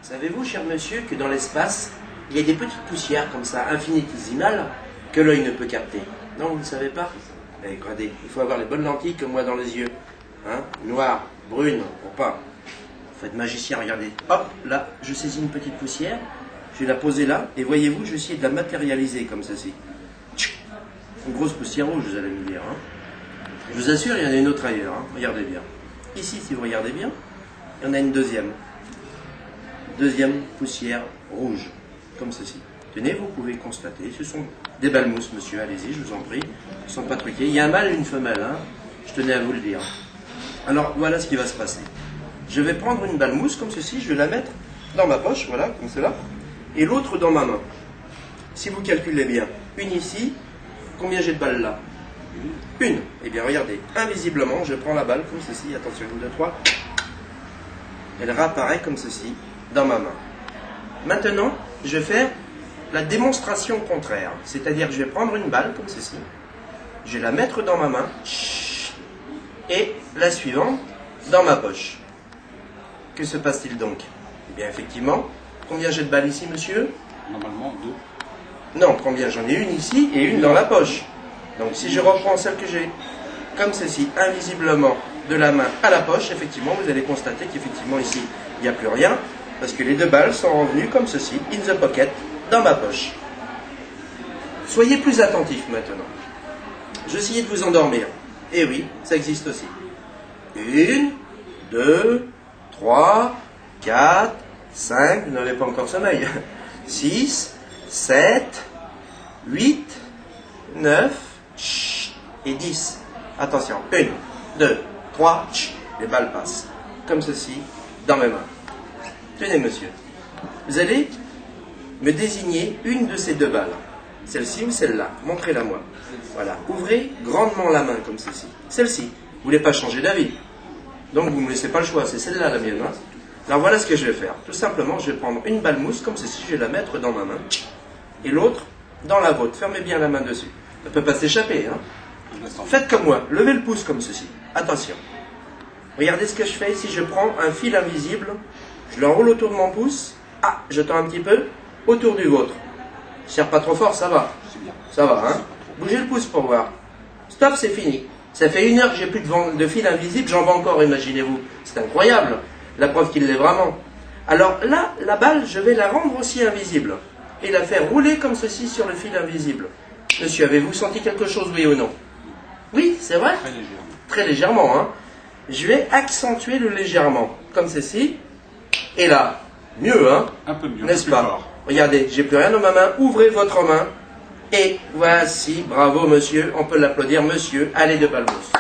Savez-vous, cher monsieur, que dans l'espace, il y a des petites poussières comme ça, infinitésimales, que l'œil ne peut capter? Non, vous ne le savez pas? Eh, regardez, il faut avoir les bonnes lentilles comme moi dans les yeux. Hein? Noires, brunes, pour pas. Faut être magicien, regardez. Hop, là, je saisis une petite poussière, je vais la poser là, et voyez-vous, je vais essayer de la matérialiser comme ceci. Une grosse poussière rouge, vous allez me dire. Hein? Je vous assure, il y en a une autre ailleurs. Hein? Regardez bien. Ici, si vous regardez bien, il y en a une deuxième. Deuxième poussière rouge, comme ceci. Tenez, vous pouvez constater, ce sont des balmousses, monsieur, allez-y, je vous en prie. Ils ne sont pas truqués. Il y a un mâle et une femelle, hein? Je tenais à vous le dire. Alors, voilà ce qui va se passer. Je vais prendre une balmousse comme ceci, je vais la mettre dans ma poche, voilà, comme cela, et l'autre dans ma main. Si vous calculez bien, une ici, combien j'ai de balles là? Une. Eh bien, regardez, invisiblement, je prends la balle comme ceci, attention, une, deux, trois. Elle réapparaît comme ceci dans ma main. Maintenant, je vais faire la démonstration contraire. C'est-à-dire que je vais prendre une balle comme ceci, je vais la mettre dans ma main, et la suivante dans ma poche. Que se passe-t-il donc? Eh bien, effectivement, combien j'ai de balles ici, monsieur? Normalement, 2. Non, combien? J'en ai une ici et une dans la poche. Donc, si je reprends celle que j'ai comme ceci, invisiblement, de la main à la poche, effectivement, vous allez constater qu'effectivement, ici, il n'y a plus rien, parce que les deux balles sont revenues comme ceci, in the pocket, dans ma poche. Soyez plus attentifs maintenant. Je vais essayer de vous endormir. Et oui, ça existe aussi. 1, 2, 3, 4, 5, vous n'avez pas encore sommeil. 6, 7, 8, 9, et 10. Attention, 1, 2, 3, les balles passent. Comme ceci, dans mes mains. Tenez, monsieur. Vous allez me désigner une de ces deux balles. Celle-ci ou celle-là. Montrez-la moi. Voilà. Ouvrez grandement la main comme ceci. Celle-ci. Vous ne voulez pas changer d'avis. Donc vous ne me laissez pas le choix. C'est celle-là la mienne. Hein. Alors voilà ce que je vais faire. Tout simplement, je vais prendre une balle mousse comme ceci. Je vais la mettre dans ma main. Et l'autre dans la vôtre. Fermez bien la main dessus. Ça ne peut pas s'échapper. Hein. Faites comme moi. Levez le pouce comme ceci. Attention. Regardez ce que je fais ici. Je prends un fil invisible. Je l'enroule autour de mon pouce. Ah, je tends un petit peu autour du vôtre. Je serre pas trop fort, ça va. Ça va, hein. Bougez le pouce pour voir. Stop, c'est fini. Ça fait 1 heure que j'ai plus de fil invisible, j'en vois encore, imaginez-vous. C'est incroyable. La preuve qu'il l'est vraiment. Alors là, la balle, je vais la rendre aussi invisible. Et la faire rouler comme ceci sur le fil invisible. Monsieur, avez-vous senti quelque chose, oui ou non? Oui, c'est vrai? Très légèrement. Très légèrement, hein. Je vais accentuer le légèrement, comme ceci. Et là, mieux, hein? Un peu mieux. N'est-ce pas? Fort. Regardez, j'ai plus rien dans ma main. Ouvrez votre main. Et voici, bravo monsieur, on peut l'applaudir, monsieur, allez de balmousse.